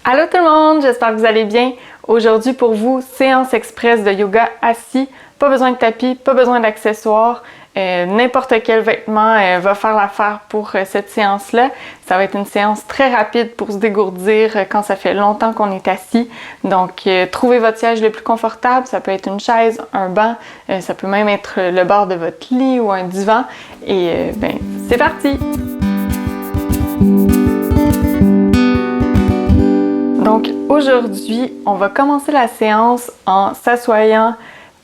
Allô tout le monde, j'espère que vous allez bien. Aujourd'hui pour vous, séance express de yoga assis. Pas besoin de tapis, pas besoin d'accessoires. N'importe quel vêtement va faire l'affaire pour cette séance-là. Ça va être une séance très rapide pour se dégourdir quand ça fait longtemps qu'on est assis. Donc, trouvez votre siège le plus confortable. Ça peut être une chaise, un banc, ça peut même être le bord de votre lit ou un divan. Et c'est parti! Donc aujourd'hui, on va commencer la séance en s'assoyant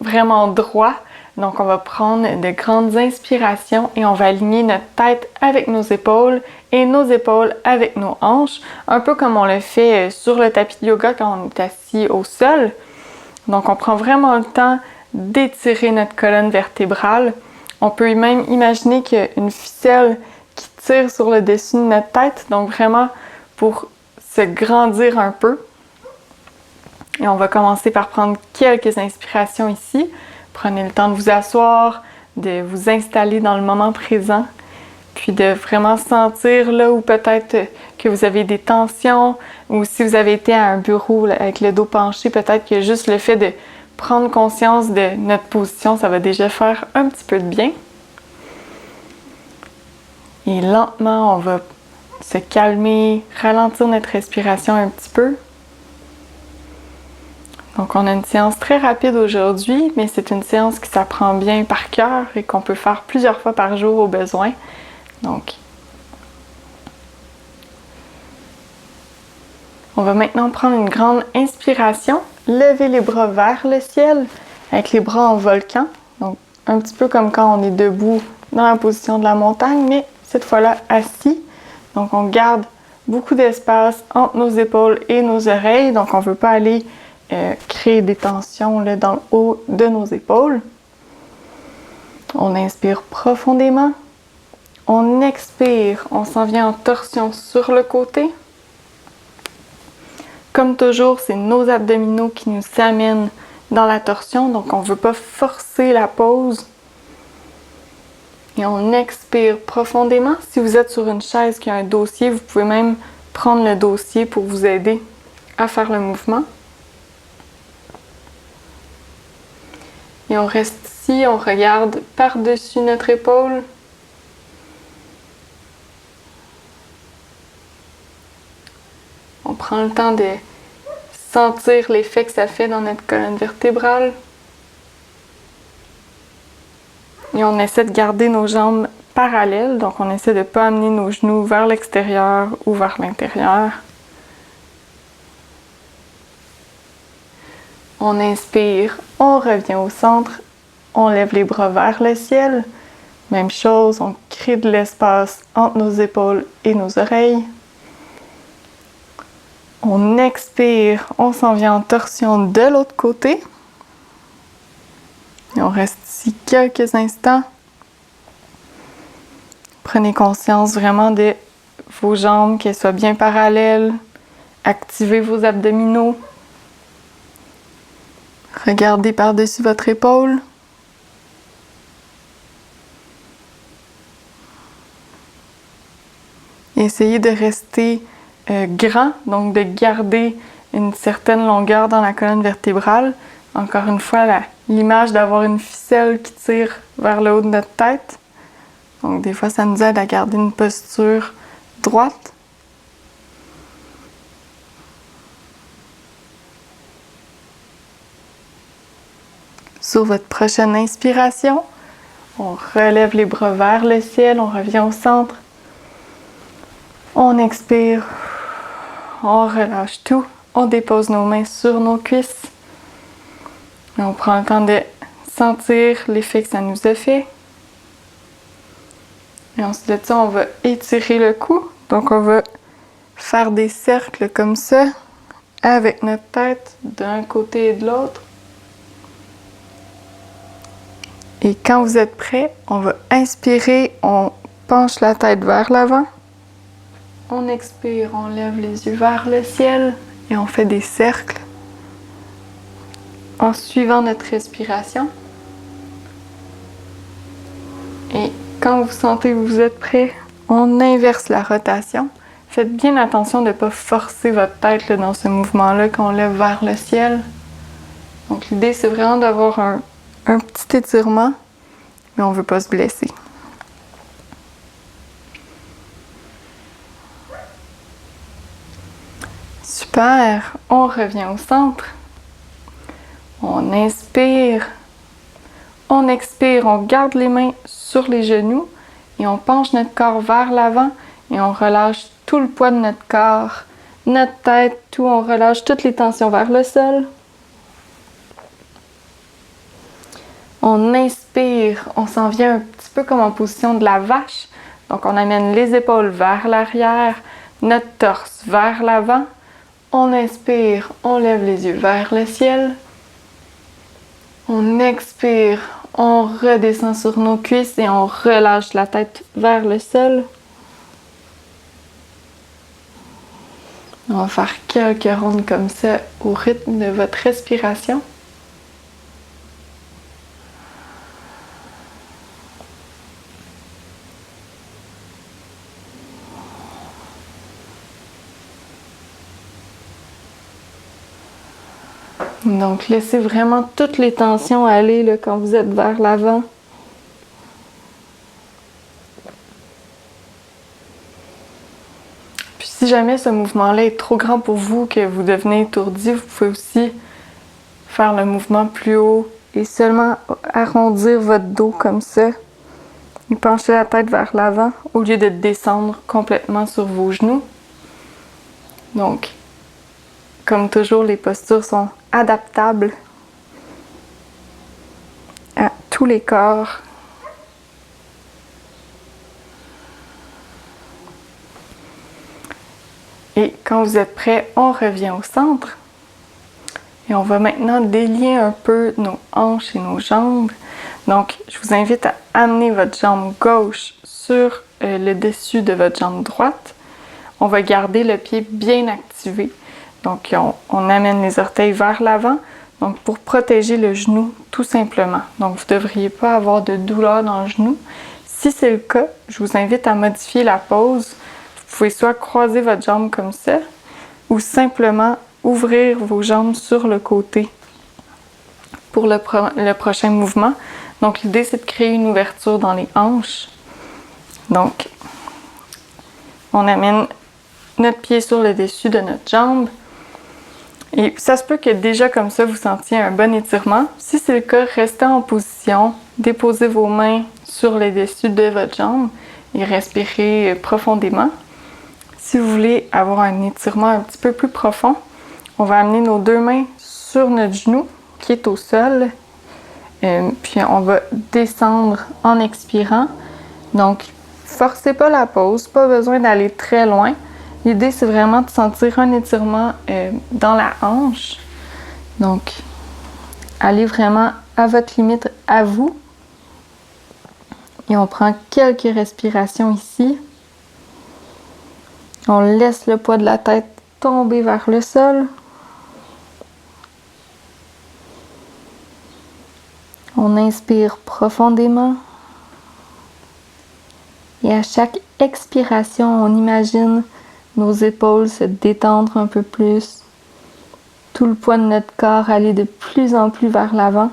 vraiment droit. Donc on va prendre de grandes inspirations et on va aligner notre tête avec nos épaules et nos épaules avec nos hanches, un peu comme on le fait sur le tapis de yoga quand on est assis au sol. Donc on prend vraiment le temps d'étirer notre colonne vertébrale. On peut même imaginer qu'il y a une ficelle qui tire sur le dessus de notre tête, donc vraiment pour se grandir un peu. Et on va commencer par prendre quelques inspirations ici. Prenez le temps de vous asseoir, de vous installer dans le moment présent, puis de vraiment sentir là où peut-être que vous avez des tensions, ou si vous avez été à un bureau là, avec le dos penché, peut-être que juste le fait de prendre conscience de notre position, ça va déjà faire un petit peu de bien. Et lentement, on va se calmer, ralentir notre respiration un petit peu. Donc on a une séance très rapide aujourd'hui, mais c'est une séance qui s'apprend bien par cœur et qu'on peut faire plusieurs fois par jour au besoin. Donc, on va maintenant prendre une grande inspiration, lever les bras vers le ciel avec les bras en volcan. Donc un petit peu comme quand on est debout dans la position de la montagne, mais cette fois-là assis. Donc on garde beaucoup d'espace entre nos épaules et nos oreilles. Donc on ne veut pas aller créer des tensions là, dans le haut de nos épaules. On inspire profondément. On expire. On s'en vient en torsion sur le côté. Comme toujours, c'est nos abdominaux qui nous amènent dans la torsion. Donc on ne veut pas forcer la pose. Et on expire profondément. Si vous êtes sur une chaise qui a un dossier, vous pouvez même prendre le dossier pour vous aider à faire le mouvement. Et on reste ici, on regarde par-dessus notre épaule. On prend le temps de sentir l'effet que ça fait dans notre colonne vertébrale. Et on essaie de garder nos jambes parallèles, donc on essaie de ne pas amener nos genoux vers l'extérieur ou vers l'intérieur. On inspire, on revient au centre, on lève les bras vers le ciel. Même chose, on crée de l'espace entre nos épaules et nos oreilles. On expire, on s'en vient en torsion de l'autre côté. Et on reste ici quelques instants. Prenez conscience vraiment de vos jambes, qu'elles soient bien parallèles. Activez vos abdominaux. Regardez par-dessus votre épaule. Essayez de rester grand, donc de garder une certaine longueur dans la colonne vertébrale. Encore une fois, l'image d'avoir une ficelle qui tire vers le haut de notre tête. Donc des fois, ça nous aide à garder une posture droite. Sur votre prochaine inspiration, on relève les bras vers le ciel, on revient au centre. On expire, on relâche tout, on dépose nos mains sur nos cuisses. Et on prend le temps de sentir l'effet que ça nous a fait. Et ensuite de ça, on va étirer le cou. Donc on va faire des cercles comme ça, avec notre tête d'un côté et de l'autre. Et quand vous êtes prêts, on va inspirer, on penche la tête vers l'avant. On expire, on lève les yeux vers le ciel et on fait des cercles en suivant notre respiration. Et quand vous sentez que vous êtes prêt, on inverse la rotation. Faites bien attention de ne pas forcer votre tête là, dans ce mouvement-là qu'on lève vers le ciel. Donc l'idée, c'est vraiment d'avoir un petit étirement, mais on ne veut pas se blesser. Super! On revient au centre. On inspire. On expire, on garde les mains sur les genoux et on penche notre corps vers l'avant et on relâche tout le poids de notre corps, notre tête, tout, on relâche toutes les tensions vers le sol. On inspire, on s'en vient un petit peu comme en position de la vache. Donc on amène les épaules vers l'arrière, notre torse vers l'avant. On inspire, on lève les yeux vers le ciel. On expire, on redescend sur nos cuisses et on relâche la tête vers le sol. On va faire quelques rondes comme ça au rythme de votre respiration. Donc, laissez vraiment toutes les tensions aller là, quand vous êtes vers l'avant. Puis, si jamais ce mouvement-là est trop grand pour vous, que vous devenez étourdi, vous pouvez aussi faire le mouvement plus haut et seulement arrondir votre dos comme ça. Et pencher la tête vers l'avant au lieu de descendre complètement sur vos genoux. Donc, comme toujours, les postures sont adaptables à tous les corps. Et quand vous êtes prêts, on revient au centre. Et on va maintenant délier un peu nos hanches et nos jambes. Donc, je vous invite à amener votre jambe gauche sur le dessus de votre jambe droite. On va garder le pied bien activé. Donc, on amène les orteils vers l'avant, donc pour protéger le genou, tout simplement. Donc, vous ne devriez pas avoir de douleur dans le genou. Si c'est le cas, je vous invite à modifier la pose. Vous pouvez soit croiser votre jambe comme ça, ou simplement ouvrir vos jambes sur le côté pour le prochain mouvement. Donc, l'idée, c'est de créer une ouverture dans les hanches. Donc, on amène notre pied sur le dessus de notre jambe. Et ça se peut que déjà comme ça, vous sentiez un bon étirement. Si c'est le cas, restez en position, déposez vos mains sur le dessus de votre jambe et respirez profondément. Si vous voulez avoir un étirement un petit peu plus profond, on va amener nos deux mains sur notre genou qui est au sol. Puis on va descendre en expirant. Donc, forcez pas la pause, pas besoin d'aller très loin. L'idée, c'est vraiment de sentir un étirement dans la hanche. Donc, allez vraiment à votre limite, à vous. Et on prend quelques respirations ici. On laisse le poids de la tête tomber vers le sol. On inspire profondément. Et à chaque expiration, on imagine nos épaules se détendre un peu plus. Tout le poids de notre corps aller de plus en plus vers l'avant.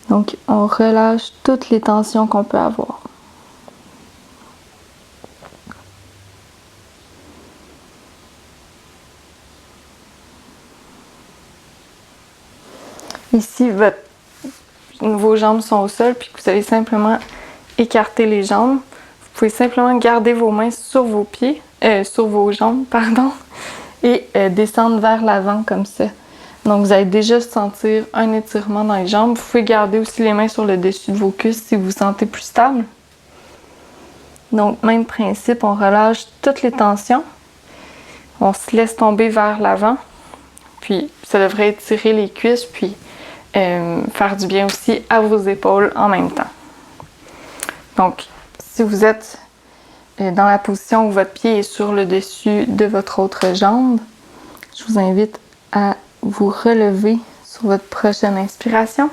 Donc, on relâche toutes les tensions qu'on peut avoir. Ici, vos jambes sont au sol, puis vous allez simplement écarter les jambes. Vous pouvez simplement garder vos mains sur vos pieds, sur vos jambes, pardon, et descendre vers l'avant comme ça. Donc, vous allez déjà sentir un étirement dans les jambes. Vous pouvez garder aussi les mains sur le dessus de vos cuisses si vous vous sentez plus stable. Donc, même principe, on relâche toutes les tensions. On se laisse tomber vers l'avant. Puis, ça devrait étirer les cuisses, puis faire du bien aussi à vos épaules en même temps. Donc, si vous êtes dans la position où votre pied est sur le dessus de votre autre jambe, je vous invite à vous relever sur votre prochaine inspiration.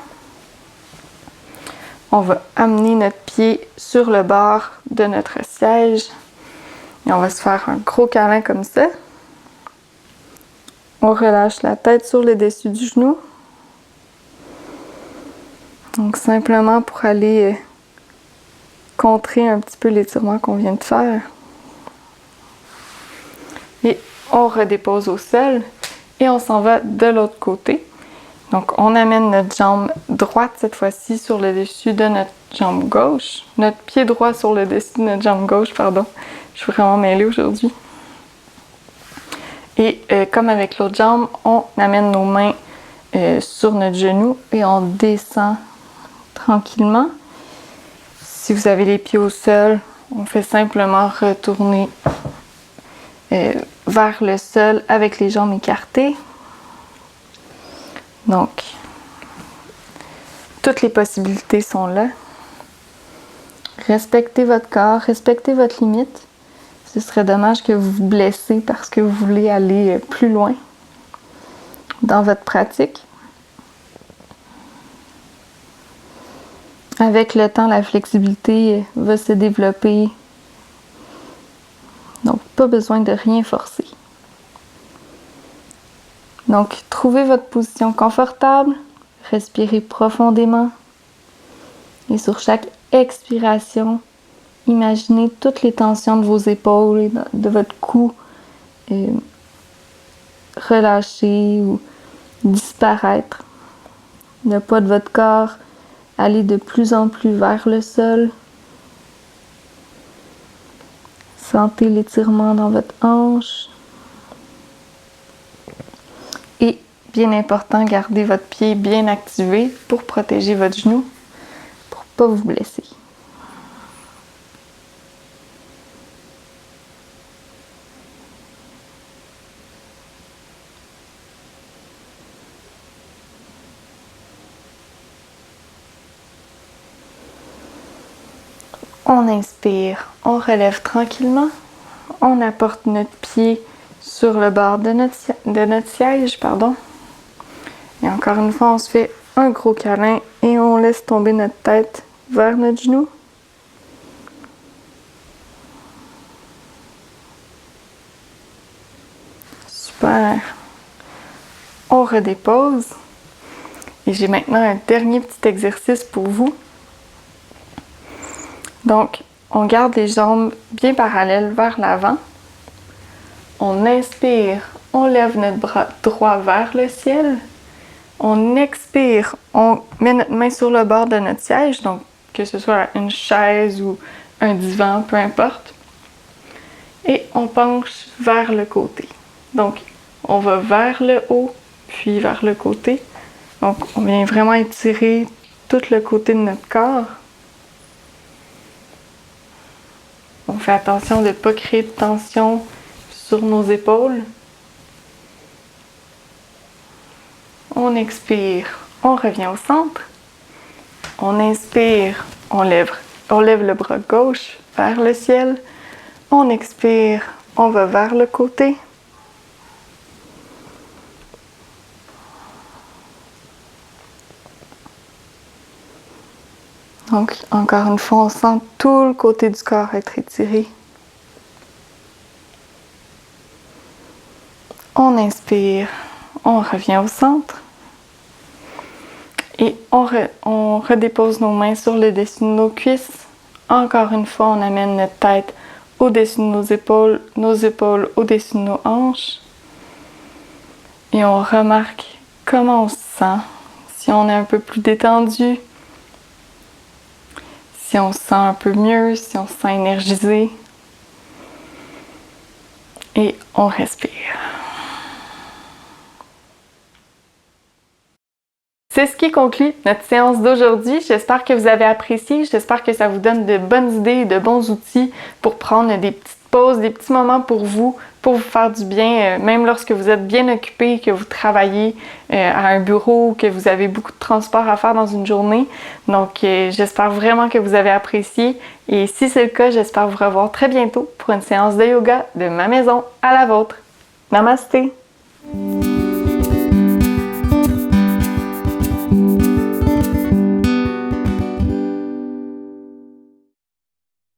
On va amener notre pied sur le bord de notre siège et on va se faire un gros câlin comme ça. On relâche la tête sur le dessus du genou. Donc simplement pour aller contrer un petit peu l'étirement qu'on vient de faire. Et on redépose au sol et on s'en va de l'autre côté. Donc on amène notre jambe droite cette fois-ci sur le dessus de notre jambe gauche. Notre pied droit sur le dessus de notre jambe gauche, pardon. Je suis vraiment mêlée aujourd'hui. Et comme avec l'autre jambe, on amène nos mains sur notre genou et on descend tranquillement. Si vous avez les pieds au sol, on fait simplement retourner vers le sol avec les jambes écartées. Donc, toutes les possibilités sont là. Respectez votre corps, respectez votre limite. Ce serait dommage que vous vous blessez parce que vous voulez aller plus loin dans votre pratique. Avec le temps, la flexibilité va se développer. Donc, pas besoin de rien forcer. Donc, trouvez votre position confortable, respirez profondément et sur chaque expiration, imaginez toutes les tensions de vos épaules et de votre cou relâcher ou disparaître. Le poids de votre corps aller de plus en plus vers le sol. Sentez l'étirement dans votre hanche. Et, bien important, gardez votre pied bien activé pour protéger votre genou, pour ne pas vous blesser. On inspire, on relève tranquillement, on apporte notre pied sur le bord de notre siège, Et encore une fois, on se fait un gros câlin et on laisse tomber notre tête vers notre genou. Super. On redépose. Et j'ai maintenant un dernier petit exercice pour vous. Donc, on garde les jambes bien parallèles vers l'avant. On inspire, on lève notre bras droit vers le ciel. On expire, on met notre main sur le bord de notre siège, donc que ce soit une chaise ou un divan, peu importe. Et on penche vers le côté. Donc, on va vers le haut, puis vers le côté. Donc, on vient vraiment étirer tout le côté de notre corps. On fait attention de ne pas créer de tension sur nos épaules. On expire, on revient au centre. On inspire, on lève le bras gauche vers le ciel. On expire, on va vers le côté. Donc, encore une fois, on sent tout le côté du corps être étiré. On inspire, on revient au centre. Et on redépose nos mains sur le dessus de nos cuisses. Encore une fois, on amène notre tête au-dessus de nos épaules au-dessus de nos hanches. Et on remarque comment on se sent. Si on est un peu plus détendu, si on se sent un peu mieux, si on se sent énergisé. Et on respire. C'est ce qui conclut notre séance d'aujourd'hui. J'espère que vous avez apprécié. J'espère que ça vous donne de bonnes idées et de bons outils pour prendre des petites pauses, des petits moments pour vous faire du bien, même lorsque vous êtes bien occupé, que vous travaillez à un bureau, que vous avez beaucoup de transport à faire dans une journée. Donc, j'espère vraiment que vous avez apprécié. Et si c'est le cas, j'espère vous revoir très bientôt pour une séance de yoga de ma maison à la vôtre. Namasté!